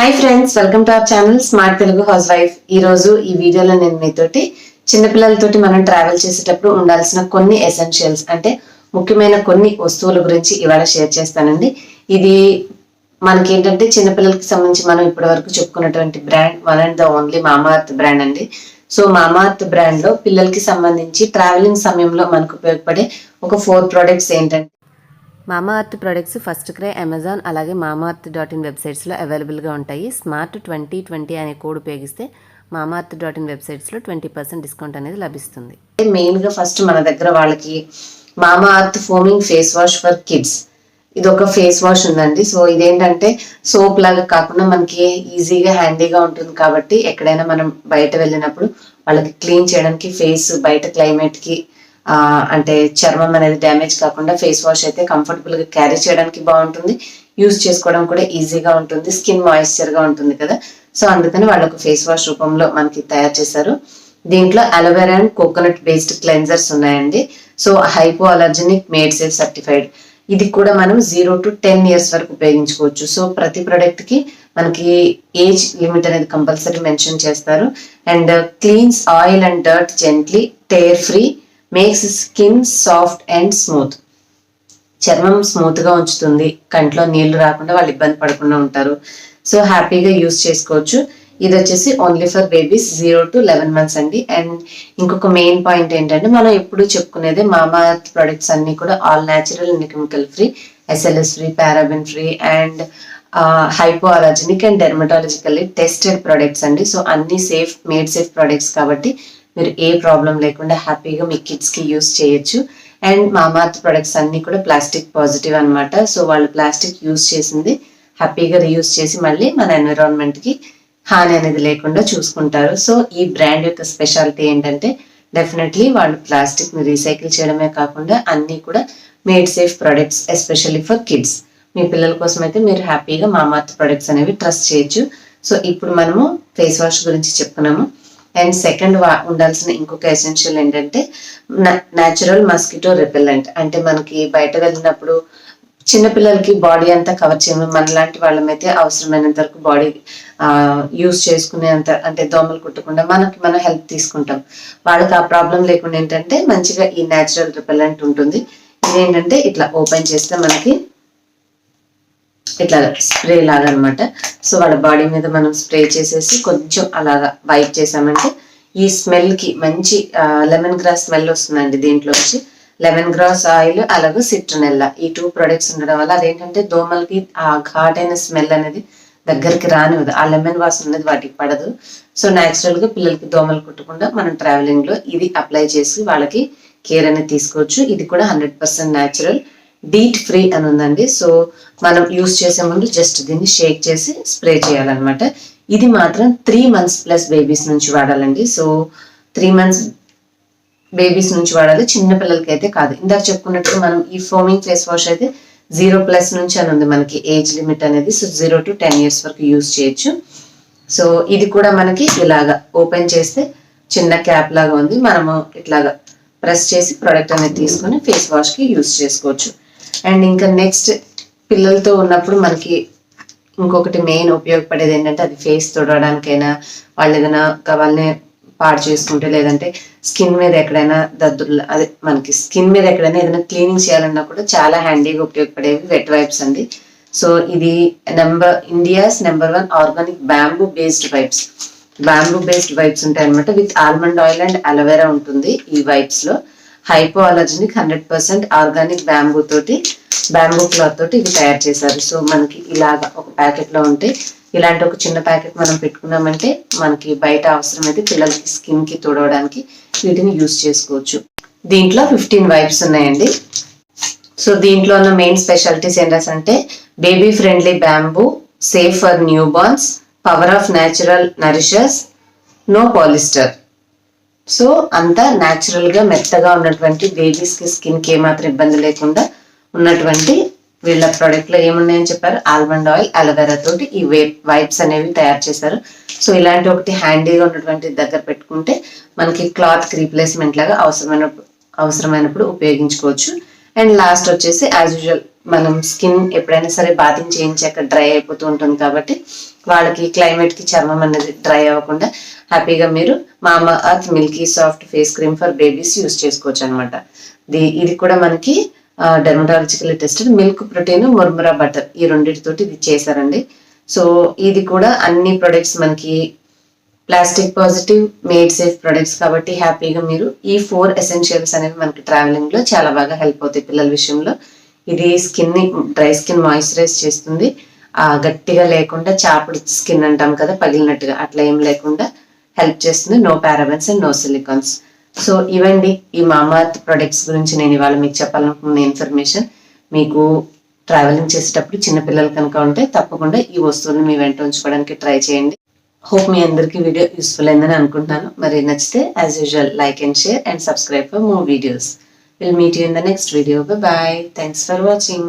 Hi friends, welcome to our channel smart Telugu house wife. ఈ రోజు ఈ వీడియోలో నేను మీతోటి చిన్నపిల్లలతోటి మనం ట్రావెల్ చేసేటప్పుడు ఉండాల్సిన కొన్ని ఎసెన్షియల్స్ అంటే ముఖ్యమైన కొన్ని వస్తువుల గురించి ఇవాళ షేర్ చేస్తానండి. ఇది మనకి ఏంటంటే చిన్నపిల్లలకి సంబంధించి మనం ఇప్పటి వరకు చెప్పుకున్నటువంటి brand one and the only మామా ఎర్త్ బ్రాండ్ అండి. సో మామా ఎర్త్ బ్రాండ్ లో పిల్లలకి సంబంధించి ట్రావెలింగ్ సమయంలో మనకు ఉపయోగపడే ఒక 4 ప్రోడక్ట్స్ ఏంటంటే మామా earth products first cry, Amazon అలాగే మామాఎర్త్.in వెబ్సైట్స్లో అవైలబుల్గా ఉంటాయి. స్మార్ట్ 2020 అనే కోడ్ ఉపయోగిస్తే మామాఎర్త్.in వెబ్సైట్స్లో 20% డిస్కౌంట్ అనేది లభిస్తుంది. మెయిన్గా ఫస్ట్ మన దగ్గర వాళ్ళకి మామా earth foaming face wash for kids, ఇది ఒక ఫేస్ వాష్ ఉందండి. సో ఇదేంటంటే సోప్ లాగా కాకుండా మనకి ఈజీగా హ్యాండీగా ఉంటుంది కాబట్టి ఎక్కడైనా మనం బయట వెళ్ళినప్పుడు వాళ్ళకి క్లీన్ చేయడానికి ఫేస్ బయట క్లైమేట్కి అంటే చర్మం అనేది డ్యామేజ్ కాకుండా ఫేస్ వాష్ అయితే కంఫర్టబుల్ గా క్యారీ చేయడానికి బాగుంటుంది, యూజ్ చేసుకోవడం కూడా ఈజీగా ఉంటుంది, స్కిన్ మాయిశ్చర్ గా ఉంటుంది కదా. సో అందుకని వాళ్ళు ఒక ఫేస్ వాష్ రూపంలో మనకి తయారు చేశారు. దీంట్లో aloe vera and coconut based cleansers ఉన్నాయండి. So hypoallergenic made safe certified. ఇది కూడా మనం 0 to 10 years వరకు ఉపయోగించుకోవచ్చు. సో ప్రతి ప్రొడక్ట్ కి మనకి ఏజ్ లిమిట్ అనేది కంపల్సరీ మెన్షన్ చేస్తారు. And cleans oil and dirt gently, tear free, makes skin soft and smooth. చర్మం స్మూత్ గా ఉంచుతుంది, కంట్లో నీళ్లు రాకుండా వాళ్ళు ఇబ్బంది పడకుండా ఉంటారు. సో హ్యాపీగా యూస్ చేసుకోవచ్చు. ఇది వచ్చేసి only for babies 0 to 11 months అండి. అండ్ ఇంకొక మెయిన్ పాయింట్ ఏంటంటే మనం ఎప్పుడు చెప్పుకునేది మామా ఎర్త్ ప్రొడక్ట్స్ అన్ని కూడా all natural and chemical free, SLS free, paraben free and hypoallergenic and dermatologically tested products అండి. సో అన్ని సేఫ్ మేడ్ సేఫ్ ప్రొడక్ట్స్ కాబట్టి మీరు ఏ ప్రాబ్లం లేకుండా హ్యాపీగా మీ కిడ్స్ కి యూస్ చేయొచ్చు. అండ్ మామా ఎర్త్ ప్రొడక్ట్స్ అన్ని కూడా ప్లాస్టిక్ పాజిటివ్ అనమాట. సో వాళ్ళు ప్లాస్టిక్ యూస్ చేసింది హ్యాపీగా రీయూస్ చేసి మళ్ళీ మన ఎన్విరాన్మెంట్ కి హాని అనేది లేకుండా చూసుకుంటారు. సో ఈ బ్రాండ్ యొక్క స్పెషాలిటీ ఏంటంటే డెఫినెట్లీ వాళ్ళు ప్లాస్టిక్ ని రీసైకిల్ చేయడమే కాకుండా అన్ని కూడా made safe products, especially for kids. మీ పిల్లల కోసం అయితే మీరు హ్యాపీగా మామా ఎర్త్ ప్రొడక్ట్స్ అనేవి ట్రస్ట్ చేయొచ్చు. సో ఇప్పుడు మనము ఫేస్ వాష్ గురించి చెప్పుకున్నాము. అండ్ సెకండ్ ఉండాల్సిన ఇంకొక ఎసెన్షియల్ ఏంటంటే న్యాచురల్ మస్కిటో రిపెల్లెంట్. అంటే మనకి బయట వెళ్ళినప్పుడు చిన్నపిల్లలకి బాడీ అంతా కవర్ చేయము, మనలాంటి వాళ్ళమైతే అవసరమైనంత వరకు బాడీ యూస్ చేసుకునేంత అంటే దోమలు కుట్టకుండా మనం హెల్ప్ తీసుకుంటాం. వాళ్ళకి ఆ ప్రాబ్లం లేకుండా ఏంటంటే మంచిగా ఈ న్యాచురల్ రిపెల్లెంట్ ఉంటుంది. ఇదేంటంటే ఇట్లా ఓపెన్ చేస్తే మనకి ఇట్లా స్ప్రే లాగా అనమాట. సో వాళ్ళ బాడీ మీద మనం స్ప్రే చేసేసి కొంచెం అలాగా వైప్ చేసామంటే ఈ స్మెల్ కి మంచి లెమన్ గ్రాస్ స్మెల్ వస్తుందండి. దీంట్లో వచ్చి లెమన్ గ్రాస్ ఆయిల్ అలాగే సిట్రనెల్లా, ఈ 2 ప్రొడక్ట్స్ ఉండడం వల్ల అదేంటంటే దోమలకి ఆ ఘాటైన స్మెల్ అనేది దగ్గరికి రానివ్వదు, ఆ లెమన్ వాసన అనేది వాటికి పడదు. సో న్యాచురల్ గా పిల్లలకి దోమలు కుట్టకుండా మనం ట్రావెలింగ్ లో ఇది అప్లై చేసి వాళ్ళకి కేర్ అనేది తీసుకోవచ్చు. ఇది కూడా 100% న్యాచురల్, డీట్ ఫ్రీ అని ఉందండి. సో మనం యూస్ చేసే ముందు జస్ట్ దీన్ని షేక్ చేసి స్ప్రే చేయాలన్నమాట. ఇది మాత్రం 3 months ప్లస్ బేబీస్ నుంచి వాడాలండి. సో 3 months బేబీస్ నుంచి వాడాలి, చిన్న పిల్లలకి అయితే కాదు. ఇందాక చెప్పుకున్నట్టు మనం ఈ ఫోమింగ్ ఫేస్ వాష్ అయితే 0+ నుంచి అని ఉంది మనకి ఏజ్ లిమిట్ అనేది. సో 0 to 10 years వరకు యూస్ చేయొచ్చు. సో ఇది కూడా మనకి ఇలాగా ఓపెన్ చేస్తే చిన్న క్యాప్ లాగా ఉంది, మనము ఇట్లాగా ప్రెస్ చేసి ప్రోడక్ట్ అనేది తీసుకొని ఫేస్ వాష్ కి యూస్ చేసుకోవచ్చు. అండ్ ఇంకా నెక్స్ట్ పిల్లలతో ఉన్నప్పుడు మనకి ఇంకొకటి మెయిన్ ఉపయోగపడేది ఏంటంటే అది ఫేస్ తుడవడానికైనా, వాళ్ళు ఏదైనా వాళ్ళని పాడు చేసుకుంటే లేదంటే స్కిన్ మీద ఎక్కడైనా అదే మనకి స్కిన్ మీద ఎక్కడైనా ఏదైనా క్లీనింగ్ చేయాలన్నా కూడా చాలా హ్యాండీగా ఉపయోగపడేవి వెట్ వైప్స్ అండి. సో ఇది India's number 1 organic bamboo based wipes. Bamboo based wipes ఉంటాయి అనమాట. With almond oil and aloe vera ఉంటుంది ఈ వైప్స్ లో. Hypoallergenic 100% organic bamboo cloth తోటి ఇవి తయారు చేశారు. సో మనకి ఇలాగా ఒక ప్యాకెట్ లో ఉంటే ఇలాంటి ఒక చిన్న ప్యాకెట్ మనం పెట్టుకున్నామంటే మనకి బయట అవసరమైతే పిల్లలకి స్కిన్ కి తుడవడానికి వీటిని యూస్ చేసుకోవచ్చు. దీంట్లో 15 వైప్స్ ఉన్నాయండి. సో దీంట్లో ఉన్న మెయిన్ స్పెషాలిటీస్ ఏంటంటే baby friendly bamboo, safe for newborns, power of natural nourishers, no polyester. So అంతా న్యాచురల్ గా మెత్తగా ఉన్నటువంటి బేబీస్ కి స్కిన్ కి ఏమాత్రం ఇబ్బంది లేకుండా ఉన్నటువంటి వీళ్ళ ప్రోడక్ట్ లో ఏమున్నాయని చెప్పారు, ఆల్మండ్ ఆయిల్, అలోవెరా తోటి ఈ వైప్స్ అనేవి తయారు చేశారు. సో ఇలాంటి ఒకటి హ్యాండీగా ఉన్నటువంటి దగ్గర పెట్టుకుంటే మనకి క్లాత్ రీప్లేస్మెంట్ లాగా అవసరమైనప్పుడు ఉపయోగించుకోవచ్చు. అండ్ లాస్ట్ వచ్చేసి యాజ్ యూజువల్ మనం స్కిన్ ఎప్పుడైనా సరే బాతింగ్ చేయించాక డ్రై అయిపోతూ ఉంటుంది కాబట్టి వాళ్ళకి క్లైమేట్ కి చర్మం అనేది డ్రై అవ్వకుండా హ్యాపీగా మీరు Mamaearth milky soft face cream for babies use చేసుకోవచ్చు అనమాట. ఇది కూడా మనకి dermatological tested milk protein murumuru butter ఈ రెండింటితోటి ఇది చేశారండి. సో ఇది కూడా అన్ని ప్రొడక్ట్స్ మనకి plastic positive made safe products కాబట్టి హ్యాపీగా మీరు ఈ 4 ఎసెన్షియల్స్ అనేవి మనకి ట్రావెలింగ్ లో చాలా బాగా హెల్ప్ అవుతాయి పిల్లల విషయంలో. ఇది స్కిన్ ని డ్రై స్కిన్ మాయిశ్చరైజ్ చేస్తుంది, గట్టిగా లేకుండా చాపుడు స్కిన్ అంటాం కదా పగిలినట్టుగా అట్లా ఏం లేకుండా హెల్ప్ చేస్తుంది. No parabens and no silicones. So ఇవండి ఈ మామార్త్ ప్రొడక్ట్స్ గురించి నేను ఇవాళ మీకు చెప్పాలనుకున్న ఇన్ఫర్మేషన్. మీకు ట్రావెలింగ్ చేసేటప్పుడు చిన్నపిల్లలు కనుక ఉంటే తప్పకుండా ఈ వస్తువులను మీ వెంట ఉంచుకోవడానికి ట్రై చేయండి. హోప్ మీ అందరికీ వీడియో యూస్ఫుల్ అయిందని అనుకుంటున్నాను. మరి నచ్చితే as usual like and share and subscribe for more videos. Will meet you in the next video. By. Thanks for watching.